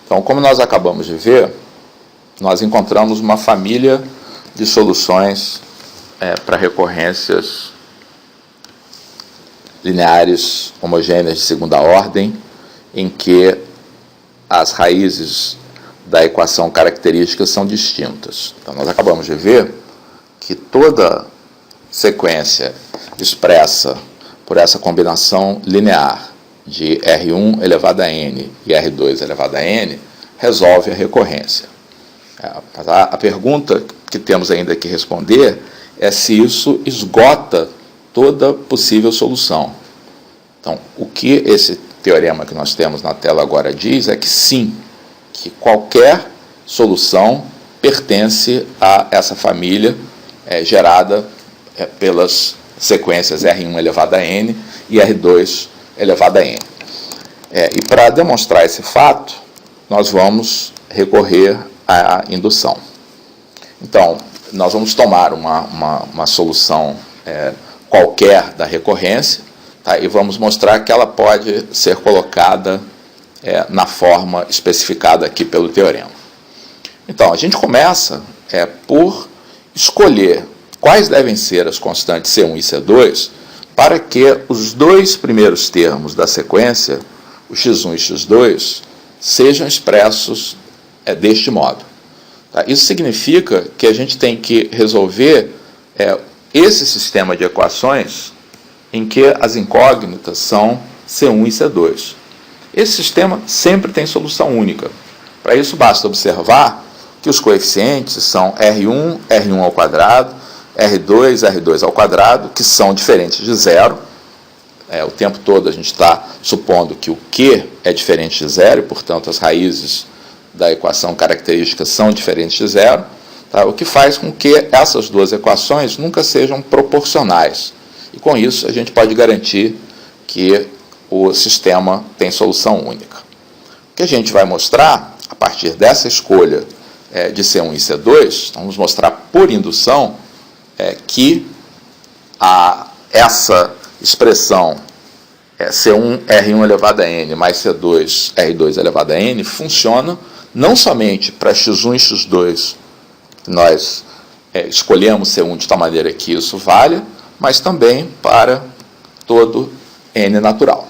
Então, como nós acabamos de ver, nós encontramos uma família de soluções para recorrências lineares homogêneas de segunda ordem, em que as raízes da equação característica são distintas. Então, nós acabamos de ver que toda sequência expressa por essa combinação linear de R1 elevado a n e R2 elevado a n resolve a recorrência. A pergunta que temos ainda que responder é se isso esgota toda possível solução. Então, o que esse teorema que nós temos na tela agora diz é que sim, que qualquer solução pertence a essa família gerada pelas sequências R1 elevado a n e R2 elevado a n. E para demonstrar esse fato, nós vamos recorrer à indução. Então, nós vamos tomar uma solução qualquer da recorrência, tá, e vamos mostrar que ela pode ser colocada na forma especificada aqui pelo teorema. Então, a gente começa por escolher quais devem ser as constantes C1 e C2 para que os dois primeiros termos da sequência, o x1 e x2, sejam expressos deste modo. Tá? Isso significa que a gente tem que resolver esse sistema de equações em que as incógnitas são C1 e C2. Esse sistema sempre tem solução única. Para isso, basta observar que os coeficientes são R1, R1 ao quadrado, R2, R2 ao quadrado, que são diferentes de zero. O tempo todo a gente está supondo que o Q é diferente de zero, e, portanto, as raízes da equação característica são diferentes de zero, tá? O que faz com que essas duas equações nunca sejam proporcionais. E, com isso, a gente pode garantir que o sistema tem solução única. O que a gente vai mostrar, a partir dessa escolha de C1 e C2, vamos mostrar por indução que essa expressão C1 R1 elevado a n mais C2 R2 elevado a n funciona não somente para x1 e x2, nós escolhemos C1 de tal maneira que isso valha, mas também para todo n natural.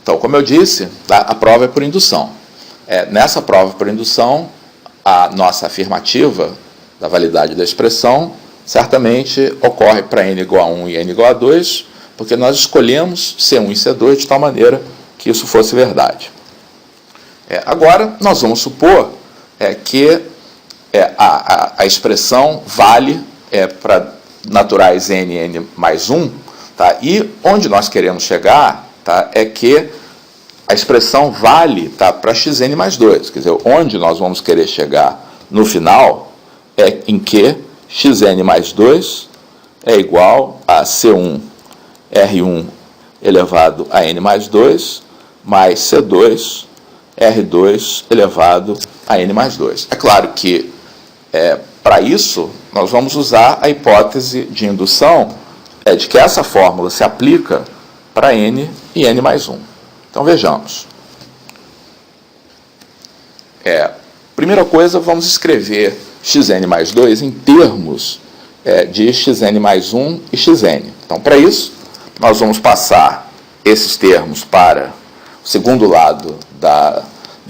Então, como eu disse, a prova é por indução. Nessa prova por indução, a nossa afirmativa da validade da expressão certamente ocorre para n igual a 1 e n igual a 2, porque nós escolhemos C1 e C2 de tal maneira que isso fosse verdade. Agora, nós vamos supor que a expressão vale para naturais n e n mais 1, tá? E onde nós queremos chegar, tá, é que a expressão vale, tá, para xn mais 2. Quer dizer, onde nós vamos querer chegar no final é em que xn mais 2 é igual a C1 R1 elevado a n mais 2 mais C2 R2 elevado a n mais 2. É claro que, para isso, nós vamos usar a hipótese de indução de que essa fórmula se aplica para n e n mais 1. Então, vejamos. Primeira coisa, vamos escrever xn mais 2 em termos de xn mais 1 e xn. Então, para isso, nós vamos passar esses termos para o segundo lado da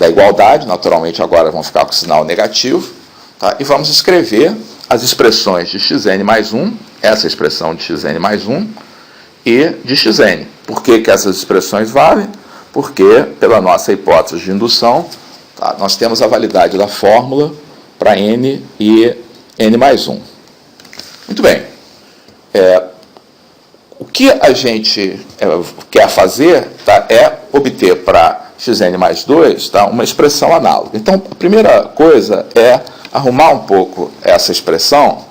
igualdade. Naturalmente, agora vão ficar com o sinal negativo. Tá? E vamos escrever as expressões de xn mais 1, essa expressão de xn mais 1, e de xn. Por que essas expressões valem? Porque, pela nossa hipótese de indução, tá, nós temos a validade da fórmula para n e n mais 1. Muito bem. O que a gente quer fazer, tá, é obter para xn mais 2, tá, uma expressão análoga. Então, a primeira coisa é arrumar um pouco essa expressão,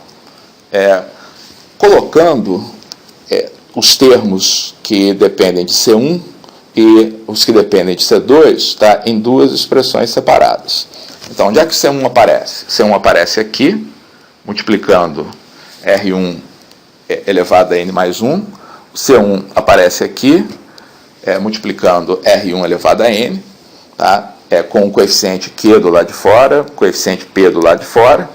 colocando os termos que dependem de C1 e os que dependem de C2, tá, em duas expressões separadas. Então, onde é que C1 aparece? C1 aparece aqui, multiplicando R1 elevado a n mais 1. O C1 aparece aqui, multiplicando R1 elevado a n. tá? Com o coeficiente Q do lado de fora, coeficiente P do lado de fora.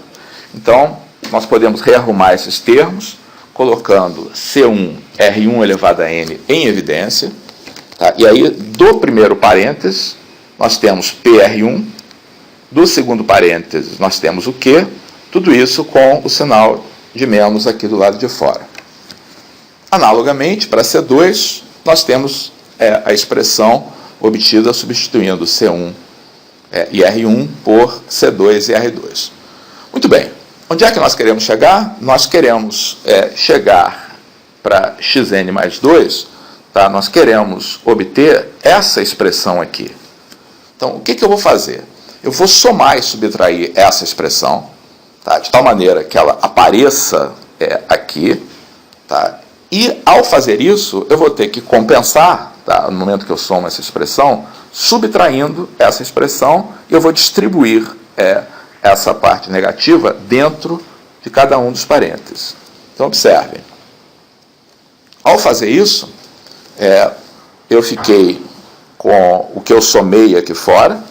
Então, nós podemos rearrumar esses termos, colocando C1 R1 elevado a N em evidência. Tá? E aí, do primeiro parênteses, nós temos PR1, do segundo parênteses, nós temos o Q, tudo isso com o sinal de menos aqui do lado de fora. Analogamente, para C2, nós temos a expressão obtida substituindo C1 e R1 por C2 e R2. Muito bem, onde é que nós queremos chegar? Nós queremos chegar para xn mais 2, tá? Nós queremos obter essa expressão aqui. Então, o que eu vou fazer? Eu vou somar e subtrair essa expressão, tá? De tal maneira que ela apareça aqui, tá? E, ao fazer isso, eu vou ter que compensar, tá? No momento que eu somo essa expressão, subtraindo essa expressão, eu vou distribuir essa parte negativa dentro de cada um dos parênteses. Então, observem. Ao fazer isso, eu fiquei com o que eu somei aqui fora,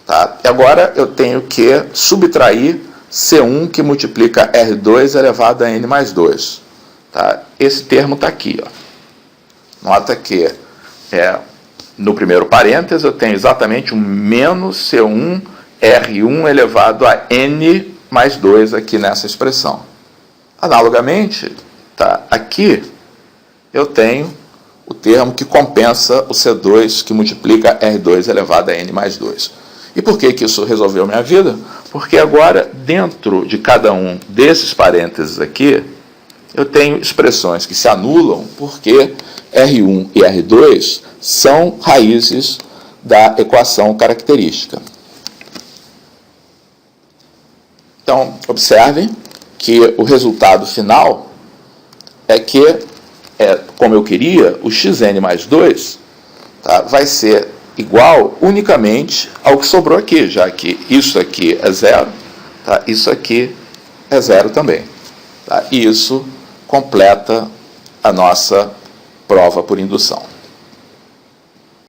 tá? E agora eu tenho que subtrair C1 que multiplica R2 elevado a N mais 2. Tá? Esse termo está aqui. Ó. Nota que no primeiro parênteses eu tenho exatamente um menos C1 R1 elevado a N mais 2 aqui nessa expressão. Analogamente, tá? Aqui eu tenho o termo que compensa o C2 que multiplica R2 elevado a N mais 2. E por que isso resolveu minha vida? Porque agora, dentro de cada um desses parênteses aqui, eu tenho expressões que se anulam porque R1 e R2 são raízes da equação característica. Então, observem que o resultado final é que, como eu queria, o xn mais 2 tá, vai ser igual unicamente ao que sobrou aqui, já que isso aqui é zero, tá, isso aqui é zero também. Tá, e isso completa a nossa prova por indução.